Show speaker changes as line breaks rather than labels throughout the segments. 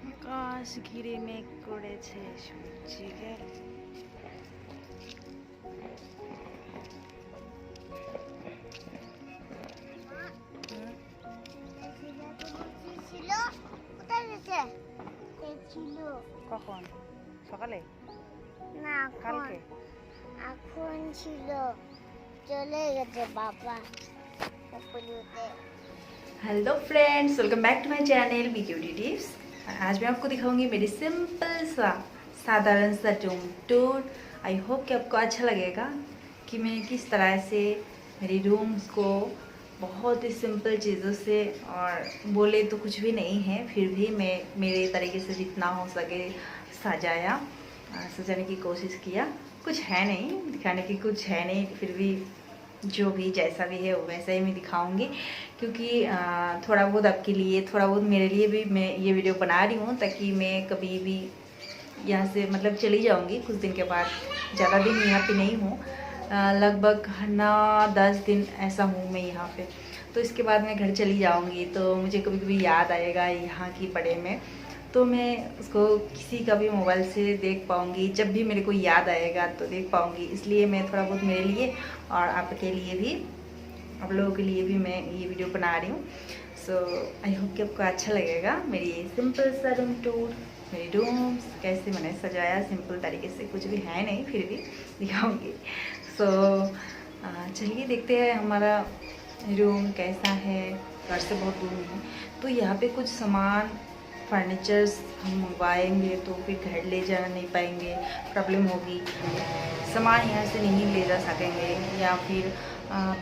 আকাশ ঘিরে মেঘ করেছে, সূর্য গেল। কখন? সকালে
না,
কালকে?
এখন ছিল, চলে গেছে বাবা।
Hello friends, welcome back to my channel be cutie tips. आज मैं आपको दिखाऊंगी मेरी सिंपल सा साधारण सा रूम टूर। आई होप कि आपको अच्छा लगेगा कि मैं किस तरह से मेरी रूम्स को बहुत ही सिंपल चीज़ों से, और बोले तो कुछ भी नहीं है, फिर भी मैं मेरे तरीके से जितना हो सके सजाने की कोशिश किया। कुछ है नहीं दिखाने की, कुछ है नहीं, फिर भी जो भी जैसा भी है वैसा ही मैं दिखाऊंगी, क्योंकि थोड़ा बहुत आपके लिए, थोड़ा बहुत मेरे लिए भी मैं ये वीडियो बना रही हूँ, ताकि मैं कभी भी यहाँ से मतलब चली जाऊँगी कुछ दिन के बाद। ज़्यादा दिन यहाँ पे नहीं हूँ, लगभग 9-10 दिन ऐसा हूँ मैं यहाँ पे। तो इसके बाद मैं घर चली जाऊँगी, तो मुझे कभी कभी याद आएगा यहाँ की बड़े में, तो मैं उसको किसी का भी मोबाइल से देख पाऊँगी। जब भी मेरे को याद आएगा तो देख पाऊँगी, इसलिए मैं थोड़ा बहुत मेरे लिए और आपके लिए भी, आप लोगों के लिए भी मैं ये वीडियो बना रही हूँ। सो आई होप कि आपको अच्छा लगेगा मेरी सिंपल सा रूम टूर। मेरी रूम्स कैसे मैंने सजाया, सिंपल तरीके से, कुछ भी है नहीं, फिर भी दिखाऊँगी। सो चलिए देखते हैं हमारा रूम कैसा है। घर से बहुत दूर है, तो यहाँ पे कुछ सामान फर्नीचर्स हम मंगवाएंगे तो फिर घर ले जाना नहीं पाएंगे, प्रॉब्लम होगी। सामान यहाँ से नहीं ले जा सकेंगे, या फिर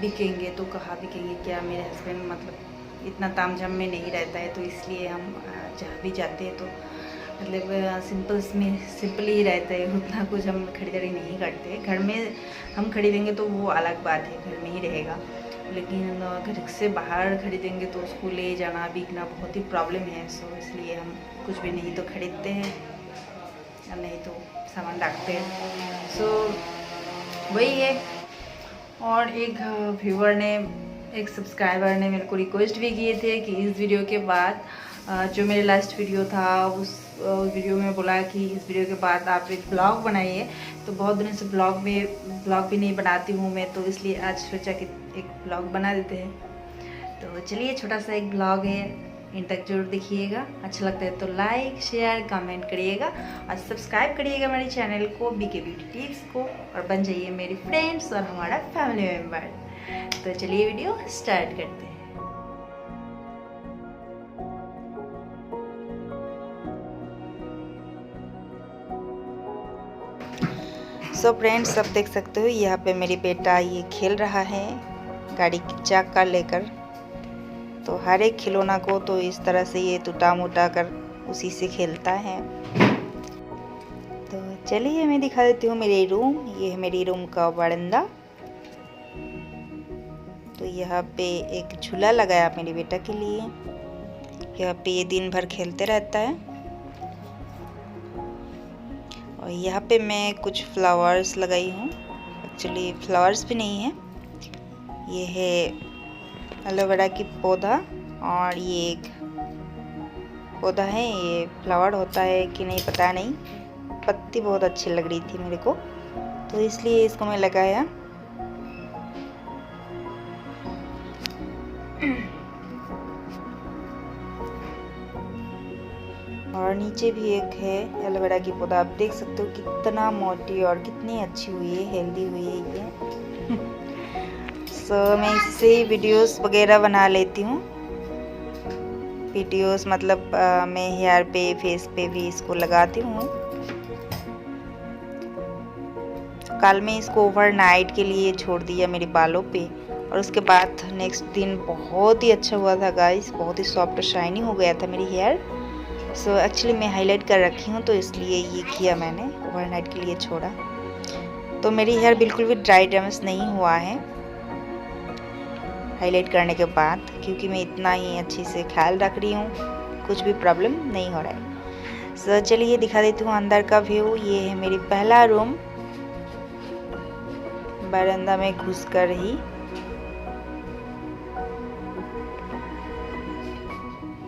बिकेंगे तो कहाँ बिकेंगे, क्या मेरे हस्बैंड मतलब इतना तामझाम में नहीं रहता है, तो इसलिए हम जहाँ भी जाते हैं तो मतलब सिंपल ही रहता है, उतना कुछ हम खरीदारी नहीं करते। घर में हम खरीदेंगे तो वो अलग बात है, घर में ही रहेगा, लेकिन घर से बाहर खरीदेंगे तो उसको ले जाना बिकना बहुत ही प्रॉब्लम है। सो इसलिए हम कुछ भी नहीं तो खरीदते हैं, नहीं तो सामान रखते हैं। सो वही है। और एक व्यूअर ने, एक सब्सक्राइबर ने मेरे को रिक्वेस्ट भी किए थे कि इस वीडियो के बाद, जो मेरे लास्ट वीडियो था उस वीडियो में बोला कि इस वीडियो के बाद आप एक ब्लॉग बनाइए। तो बहुत दिनों से ब्लॉग भी नहीं बनाती हूँ मैं, तो इसलिए आज सोचा कि एक ब्लॉग बना देते हैं। तो चलिए, छोटा सा एक ब्लॉग है, इन तक जरूर देखिएगा। अच्छा लगता है तो लाइक शेयर कमेंट करिएगा, और सब्सक्राइब करिएगा मेरे चैनल को, बीके ब्यूटी टिप्स को, और बन जाइए मेरी फ्रेंड्स और हमारा फैमिली मेम्बर। तो चलिए वीडियो स्टार्ट करते हैं। सो फ्रेंड्स, सब देख सकते हो यहाँ पे मेरी बेटा ये खेल रहा है गाड़ी की चाका लेकर। तो हर एक खिलौना को तो इस तरह से ये टूटा मोटा कर उसी से खेलता है। तो चलिए मैं दिखा देती हूँ मेरी रूम। ये है मेरी रूम का बरामदा। तो यहाँ पे एक झूला लगाया मेरी बेटा के लिए। यहाँ पे ये दिन भर खेलते रहता है। और यहाँ पे मैं कुछ फ्लावर्स लगाई हूँ, एक्चुअली फ्लावर्स भी नहीं है, ये है एलोवेरा की पौधा, और ये एक पौधा है, ये फ्लावर होता है कि नहीं पता नहीं, पत्ती बहुत अच्छी लग रही थी मेरे को, तो इसलिए इसको मैं लगाया। और नीचे भी एक है एलोवेरा की पौधा। आप देख सकते हो कितना मोटी और कितनी अच्छी हुई है, हेल्दी हुई है ये। सो मैं इससे वीडियोस वगैरह बना लेती हूँ। वीडियोस मतलब मैं हेयर पे, फेस पे भी इसको लगाती हूँ। कल मैं इसको ओवरनाइट के लिए छोड़ दिया मेरे बालों पे, और उसके बाद नेक्स्ट दिन बहुत ही अच्छा हुआ था गाइस, बहुत ही सॉफ्ट शाइनी हो गया था मेरी हेयर। सो एक्चुअली मैं हाईलाइट कर रखी हूँ, तो इसलिए ये किया मैंने, ओवरनाइट के लिए छोड़ा। तो मेरी हेयर बिल्कुल भी ड्राई डैमेज नहीं हुआ है हाईलाइट करने के बाद, क्योंकि मैं इतना ही अच्छी से ख्याल रख रही हूँ, कुछ भी प्रॉब्लम नहीं हो रहा है। सो चलिए दिखा देती हूँ अंदर का व्यू। ये है मेरी पहला रूम। बरामदा में घुसकर ही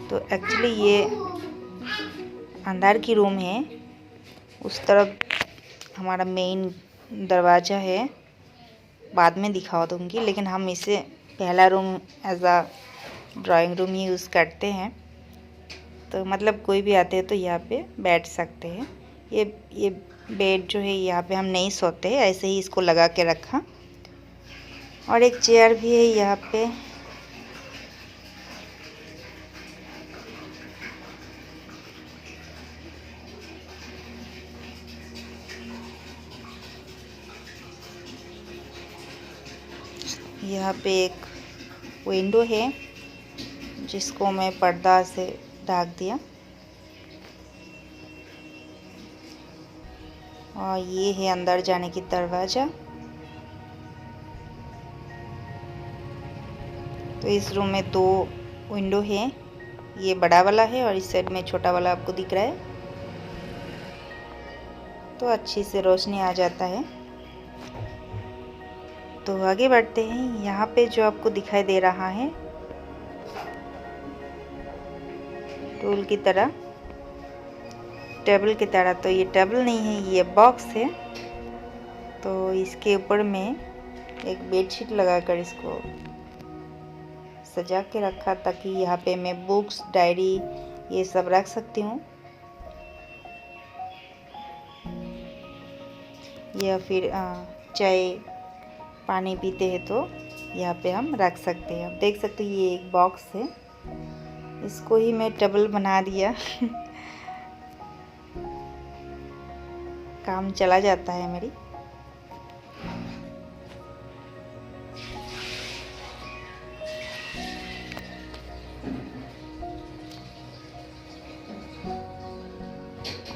तो एक्चुअली ये अंदर की रूम है। उस तरफ हमारा मेन दरवाज़ा है, बाद में दिखा दूँगी, लेकिन हम इसे पहला रूम एज आ ड्राइंग रूम ही यूज़ करते हैं। तो मतलब कोई भी आते हैं तो यहाँ पे बैठ सकते हैं। ये बेड जो है यहाँ पे हम नहीं सोते, ऐसे ही इसको लगा के रखा। और एक चेयर भी है यहाँ पे। यहाँ पे एक विंडो है जिसको मैं पर्दा से ढक दिया। और ये है अंदर जाने की दरवाज़ा। तो इस रूम में 2 विंडो है, ये बड़ा वाला है और इस साइड में छोटा वाला आपको दिख रहा है। तो अच्छी से रोशनी आ जाता है। तो आगे बढ़ते हैं। यहाँ पे जो आपको दिखाई दे रहा है टूल की तरह, टेबल की तरह, तो ये टेबल नहीं है, ये बॉक्स है। तो इसके ऊपर में एक बेडशीट लगाकर इसको सजा के रखा ताकि यहाँ पे मैं बुक्स, डायरी ये सब रख सकती हूँ, या फिर चाय पानी पीते हैं तो यहाँ पे हम रख सकते हैं। आप देख सकते हैं ये एक बॉक्स है, इसको ही मैं टेबल बना दिया। काम चला जाता है मेरी।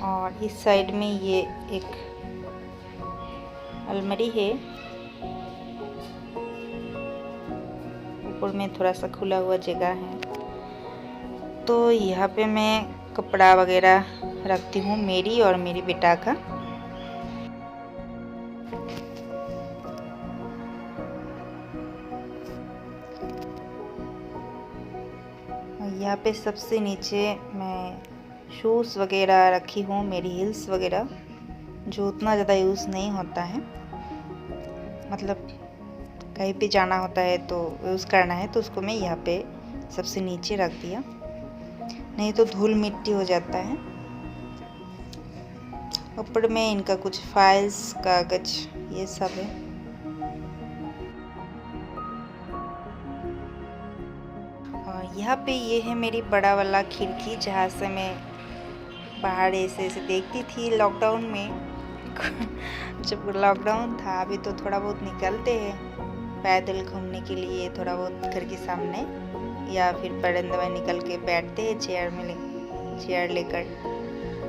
और इस साइड में ये एक अलमारी है, ऊपर में थोड़ा सा खुला हुआ जगह है। तो यहाँ पे मैं कपड़ा वगैरह रखती हूँ, मेरी और मेरी बेटा का। यहाँ पे सबसे नीचे मैं शूज़ वगैरह रखी हूँ, मेरी हील्स वगैरह, जो उतना ज़्यादा यूज़ नहीं होता है। मतलब कहीं पे जाना होता है तो यूज़ करना है तो उसको मैं यहाँ पे सबसे नीचे रख दिया, नहीं तो धूल मिट्टी हो जाता है। ऊपर में इनका कुछ फाइल्स, कागज ये सब है। और यहाँ पे ये है मेरी बड़ा वाला खिड़की, जहाँ से मैं बाहर ऐसे देखती थी लॉकडाउन में। जब लॉकडाउन था, अभी तो थोड़ा बहुत निकलते हैं पैदल घूमने के लिए, थोड़ा बहुत घर के सामने, या फिर बरामदे में निकल के बैठते हैं चेयर लेकर।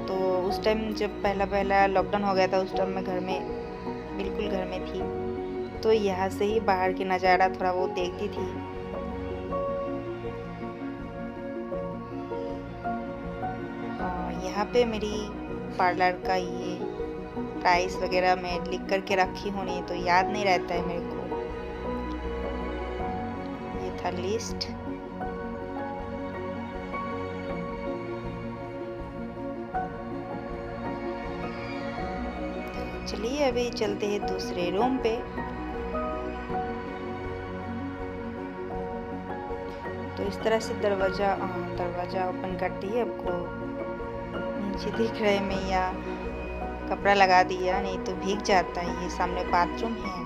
तो उस टाइम जब पहला लॉकडाउन हो गया था, उस टाइम मैं बिल्कुल घर में थी, तो यहाँ से ही बाहर की नज़ारा थोड़ा बहुत देखती थी। यहाँ पे मेरी पार्लर का ये प्राइस वगैरह मैं लिख करके रखी हूँ, नहीं तो याद नहीं रहता है मेरे को। ये था लिस्ट। चलिए अभी चलते हैं दूसरे रूम पे। तो इस तरह से दरवाज़ा ओपन करती है। आपको नीचे दिख रहे मैं या कपड़ा लगा दिया, नहीं तो भीग जाता है। ये सामने बाथरूम है।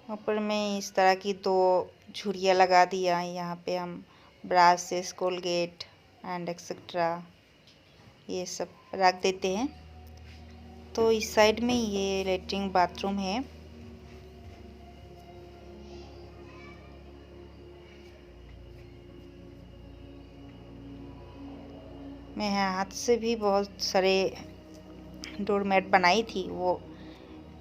ऊपर में इस तरह की 2 झुरियाँ लगा दिया। यहाँ पे हम ब्रशेस, कोलगेट एंड एक्सेट्रा ये सब रख देते हैं। तो इस साइड में ये लेटरिन बाथरूम है। मैं हाथ से भी बहुत सारे डोरमेट बनाई थी। वो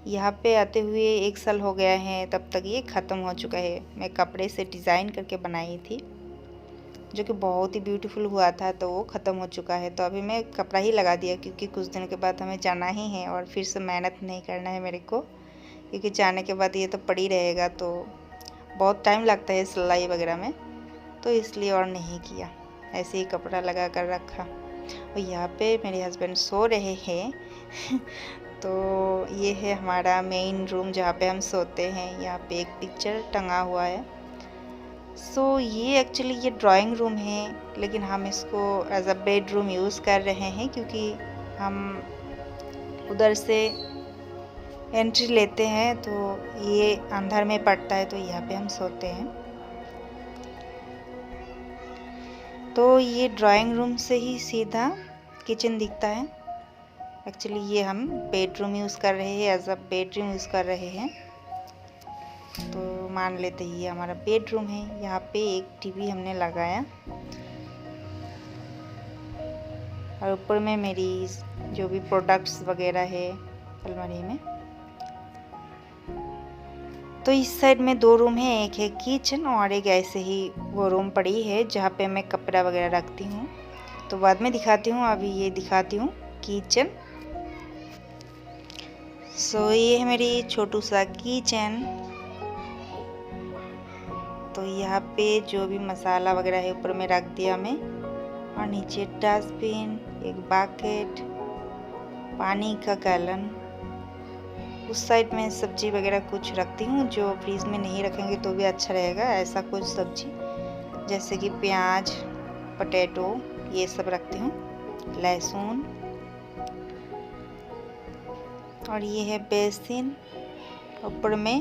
यहाँ पे आते हुए 1 साल हो गया है, तब तक ये ख़त्म हो चुका है। मैं कपड़े से डिज़ाइन करके बनाई थी। जो कि बहुत ही ब्यूटीफुल हुआ था, तो वो ख़त्म हो चुका है। तो अभी मैं कपड़ा ही लगा दिया क्योंकि कुछ दिनों के बाद हमें जाना ही है और फिर से मेहनत नहीं करना है मेरे को, क्योंकि जाने के बाद ये तो पड़ी रहेगा तो बहुत टाइम लगता है सिलाई वगैरह में, तो इसलिए और नहीं किया, ऐसे ही कपड़ा लगा कर रखा। और यहाँ पे मेरे हस्बैंड सो रहे हैं तो ये है हमारा मेन रूम जहाँ पे हम सोते हैं। यहाँ पे एक पिक्चर टंगा हुआ है। ये एक्चुअली ये ड्राइंग रूम है, लेकिन हम इसको एज अ बेडरूम यूज़ कर रहे हैं क्योंकि हम उधर से एंट्री लेते हैं तो ये अंदर में पड़ता है, तो यहाँ पे हम सोते हैं। तो ये ड्राइंग रूम से ही सीधा किचन दिखता है। एक्चुअली ये हम बेडरूम यूज़ कर रहे हैं, एज अ बेडरूम यूज़ कर रहे हैं, तो मान लेते ही ये हमारा बेडरूम है। यहाँ पे एक टीवी हमने लगाया और ऊपर में मेरी जो भी प्रोडक्ट्स वगैरह है अलमारी में। तो इस साइड में 2 रूम है, एक है किचन और एक ऐसे ही वो रूम पड़ी है जहाँ पे मैं कपड़ा वगैरह रखती हूँ, तो बाद में दिखाती हूँ। अभी ये दिखाती हूँ किचन। ये है मेरी छोटू सा किचन। तो यहाँ पे जो भी मसाला वगैरह है ऊपर में रख दिया मैं, और नीचे डस्टबिन, एक बकेट, पानी का गैलन। उस साइड में सब्जी वगैरह कुछ रखती हूँ जो फ्रीज में नहीं रखेंगे तो भी अच्छा रहेगा, ऐसा कुछ सब्जी जैसे कि प्याज, पोटैटो, ये सब रखती हूँ, लहसुन। और ये है बेसिन। ऊपर में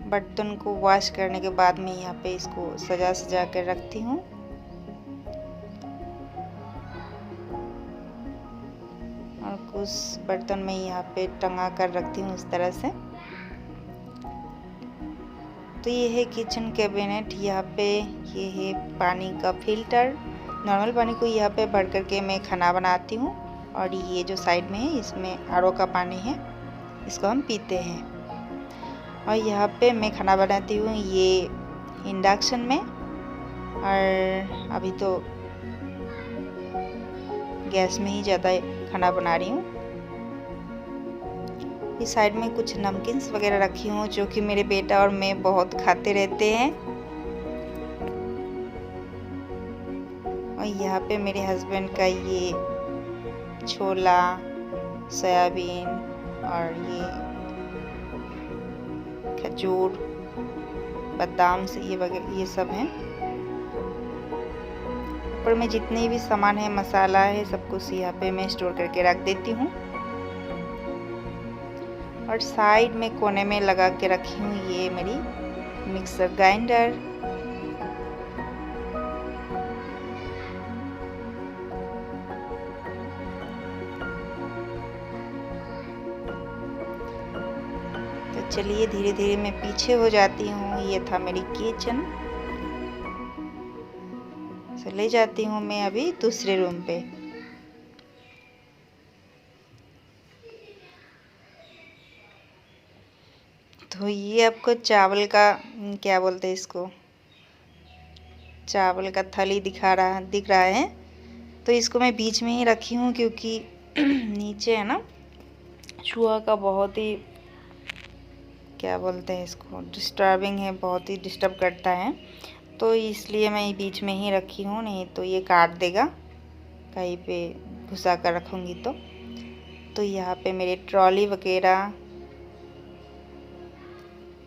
बर्तन को वॉश करने के बाद में यहाँ पे इसको सजा कर रखती हूँ। और कुछ बर्तन में यहाँ पे टंगा कर रखती हूँ इस तरह से। तो ये है किचन कैबिनेट। यहाँ पे ये है पानी का फिल्टर। नॉर्मल पानी को यहाँ पे भर करके मैं खाना बनाती हूँ, और ये जो साइड में है इसमें आरओ का पानी है, इसको हम पीते हैं। और यहाँ पे मैं खाना बनाती हूँ ये इंडक्शन में, और अभी तो गैस में ही ज़्यादा खाना बना रही हूँ। इस साइड में कुछ नमकीन्स वगैरह रखी हूँ जो कि मेरे बेटा और मैं बहुत खाते रहते हैं। और यहाँ पे मेरे हस्बैंड का ये छोला, सोयाबीन और ये खजूर, बादाम से ये वगैरह ये सब हैं। ऊपर में जितने भी सामान है, मसाला है, सब कुछ यहाँ पे मैं स्टोर करके रख देती हूँ। और साइड में कोने में लगा के रखी हूँ ये मेरी मिक्सर ग्राइंडर। तो चलिए धीरे धीरे मैं पीछे हो जाती हूँ। ये था मेरी किचन। चले जाती हूँ मैं अभी दूसरे रूम पे। तो ये आपको चावल का क्या बोलते हैं इसको, चावल का थली दिख रहा है। तो इसको मैं बीच में ही रखी हूँ क्योंकि नीचे है ना चूहा का बहुत ही क्या बोलते हैं इसको, डिस्टर्बिंग है, बहुत ही डिस्टर्ब करता है, तो इसलिए मैं बीच में ही रखी हूँ, नहीं तो ये काट देगा कहीं पे घुसा कर रखूँगी तो। तो यहाँ पे मेरे ट्रॉली वगैरह,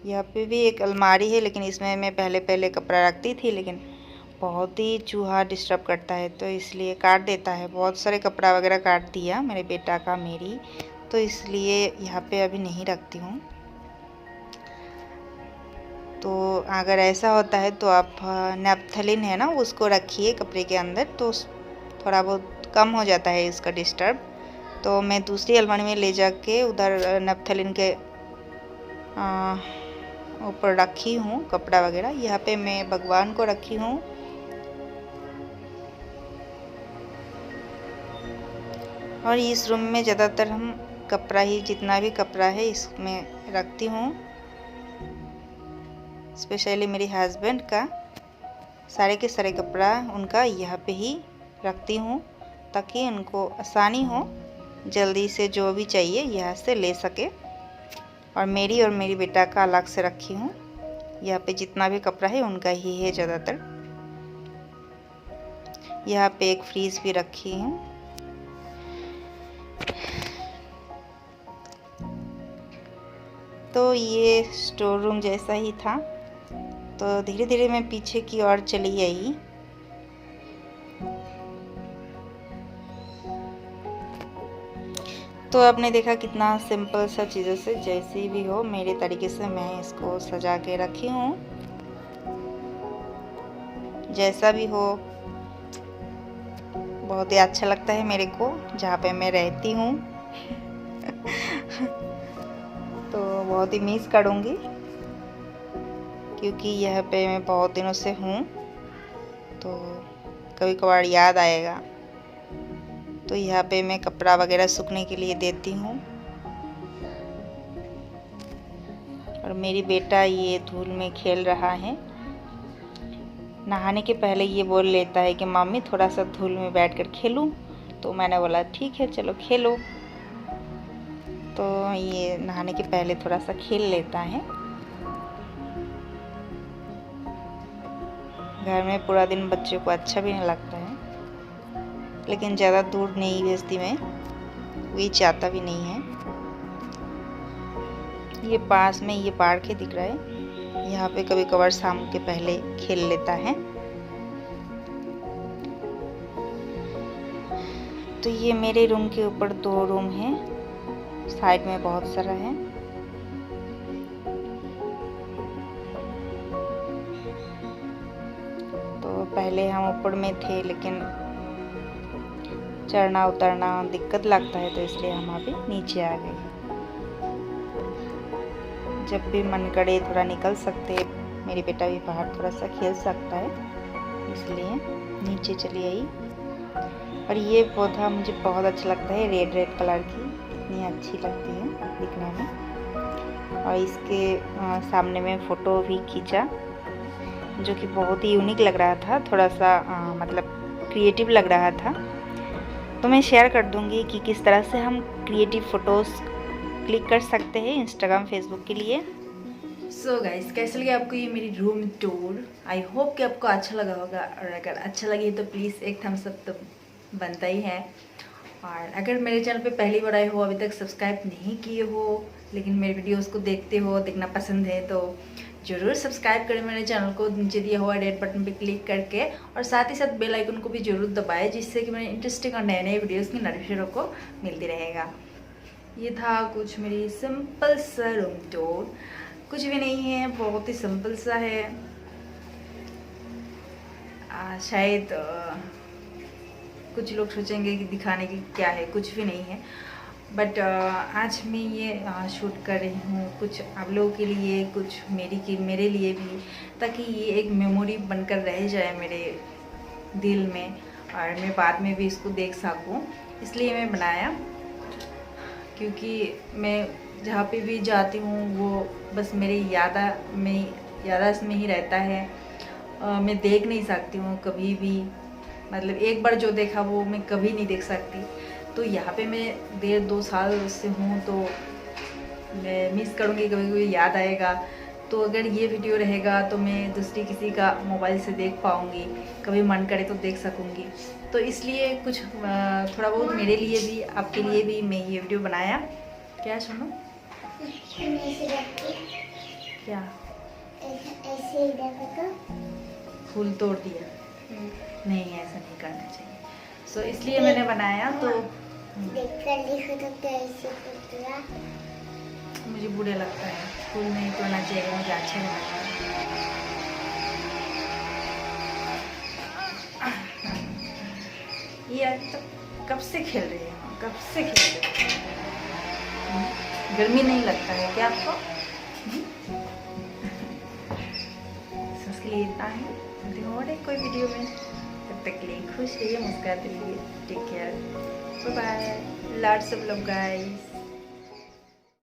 यहाँ पे भी एक अलमारी है, लेकिन इसमें मैं पहले कपड़ा रखती थी, लेकिन बहुत ही चूहा डिस्टर्ब करता है तो इसलिए काट देता है। बहुत सारे कपड़ा वगैरह काट दिया मेरे बेटा का, मेरी, तो इसलिए यहाँ पे अभी नहीं रखती हूँ। तो अगर ऐसा होता है तो आप नेपथलीन है ना उसको रखिए कपड़े के अंदर, तो थोड़ा बहुत कम हो जाता है इसका डिस्टर्ब। तो मैं दूसरी अलमारी में ले जाके उधर नेपथलीन के ऊपर रखी हूँ कपड़ा वगैरह। यहाँ पे मैं भगवान को रखी हूँ। और इस रूम में ज़्यादातर हम कपड़ा ही, जितना भी कपड़ा है इसमें रखती हूँ, स्पेशली मेरे हस्बैंड का। सारे के सारे कपड़ा उनका यहाँ पे ही रखती हूँ ताकि उनको आसानी हो, जल्दी से जो भी चाहिए यहाँ से ले सके। और मेरी बेटा का अलग से रखी हूँ। यहाँ पे जितना भी कपड़ा है उनका ही है ज़्यादातर। यहाँ पे एक फ्रीज भी रखी हूँ। तो ये स्टोर रूम जैसा ही था। तो धीरे धीरे मैं पीछे की ओर चली आई। तो आपने देखा कितना सिंपल सा चीज़ों से जैसी भी हो मेरे तरीके से मैं इसको सजा के रखी हूँ। जैसा भी हो बहुत ही अच्छा लगता है मेरे को जहाँ पे मैं रहती हूँ। तो बहुत ही मिस करूँगी क्योंकि यहाँ पे मैं बहुत दिनों से हूँ। तो कभी कभार याद आएगा। तो यहाँ पे मैं कपड़ा वगैरह सूखने के लिए देती हूँ। और मेरी बेटा ये धूल में खेल रहा है। नहाने के पहले ये बोल लेता है कि मम्मी थोड़ा सा धूल में बैठकर खेलूं। तो मैंने बोला ठीक है चलो खेलो। तो ये नहाने के पहले थोड़ा सा खेल लेता है। घर में पूरा दिन बच्चों को अच्छा भी नहीं लगता है, लेकिन ज़्यादा दूर नहीं भेजती मैं, वही चाहता भी नहीं है। ये पास में ये पार्क ही दिख रहा है। यहाँ पे कभी कभार शाम के पहले खेल लेता है। तो ये मेरे रूम के ऊपर 2 रूम हैं, साइड में बहुत सारा है। तो पहले हम ऊपर में थे, लेकिन चढ़ना उतरना दिक्कत लगता है, तो इसलिए हम अभी नीचे आ गए। जब भी मन करे थोड़ा निकल सकते, मेरी बेटा भी बाहर थोड़ा सा खेल सकता है, इसलिए नीचे चली आई। और ये पौधा मुझे बहुत अच्छा लगता है, रेड कलर की, इतनी अच्छी लगती है दिखने में। और इसके सामने में फ़ोटो भी खींचा जो कि बहुत ही यूनिक लग रहा था, थोड़ा सा मतलब क्रिएटिव लग रहा था। तो मैं शेयर कर दूंगी कि किस तरह से हम क्रिएटिव फ़ोटोज़ क्लिक कर सकते हैं इंस्टाग्राम फेसबुक के लिए। सो गाइस, कैसे लगे आपको ये मेरी रूम टूर? आई होप कि आपको अच्छा लगा होगा, और अगर अच्छा लगे तो प्लीज़ एक थम्स अप तो बनता ही है। और अगर मेरे चैनल पे पहली बार आए हो, अभी तक सब्सक्राइब नहीं किए हो, लेकिन मेरे वीडियोस को देखते हो, देखना पसंद है, तो ज़रूर सब्सक्राइब करें मेरे चैनल को, नीचे दिया हुआ रेड बटन पे क्लिक करके, और साथ ही साथ बेल आइकन को भी ज़रूर दबाएं, जिससे कि मेरे इंटरेस्टिंग और नए वीडियोज़ की नोटिफिकेशन को मिलती रहेगा। ये था कुछ मेरी सिंपल सा रूम टूर, कुछ भी नहीं है, बहुत ही सिंपल सा है। शायद कुछ लोग सोचेंगे कि दिखाने की क्या है, कुछ भी नहीं है। बट आज मैं ये शूट कर रही हूँ कुछ आप लोगों के लिए, कुछ मेरे लिए भी, ताकि ये एक मेमोरी बनकर रह जाए मेरे दिल में, और मैं बाद में भी इसको देख सकूँ, इसलिए मैं बनाया। क्योंकि मैं जहाँ पे भी जाती हूँ वो बस मेरे यादाश्त में ही रहता है। मैं देख नहीं सकती हूँ कभी भी, मतलब एक बार जो देखा वो मैं कभी नहीं देख सकती। तो यहाँ पे मैं 1.5-2 साल से हूँ, तो मैं मिस करूँगी, कभी कभी याद आएगा। तो अगर ये वीडियो रहेगा तो मैं दूसरी किसी का मोबाइल से देख पाऊँगी, कभी मन करे तो देख सकूँगी। तो इसलिए कुछ थोड़ा बहुत मेरे लिए भी, आपके लिए भी मैं ये वीडियो बनाया। क्या सुनो? क्या?
ऐसे ही
फूल तोड़ दिया? नहीं, ऐसा नहीं करना चाहिए। सो इसलिए मैंने बनाया। तो मुझे बुरे लगता है, फूल नहीं तोड़ना चाहिए, मुझे अच्छा नहीं लगता। ये आज तक कब से खेल रही है, कब से खेल रही है? गर्मी नहीं लगता है क्या आपको? उसके लिए इतना है, और एक कोई वीडियो में, तब तक के लिए खुश रहिए, मुस्कुराते रहिए। Take care, bye bye, lots of love guys.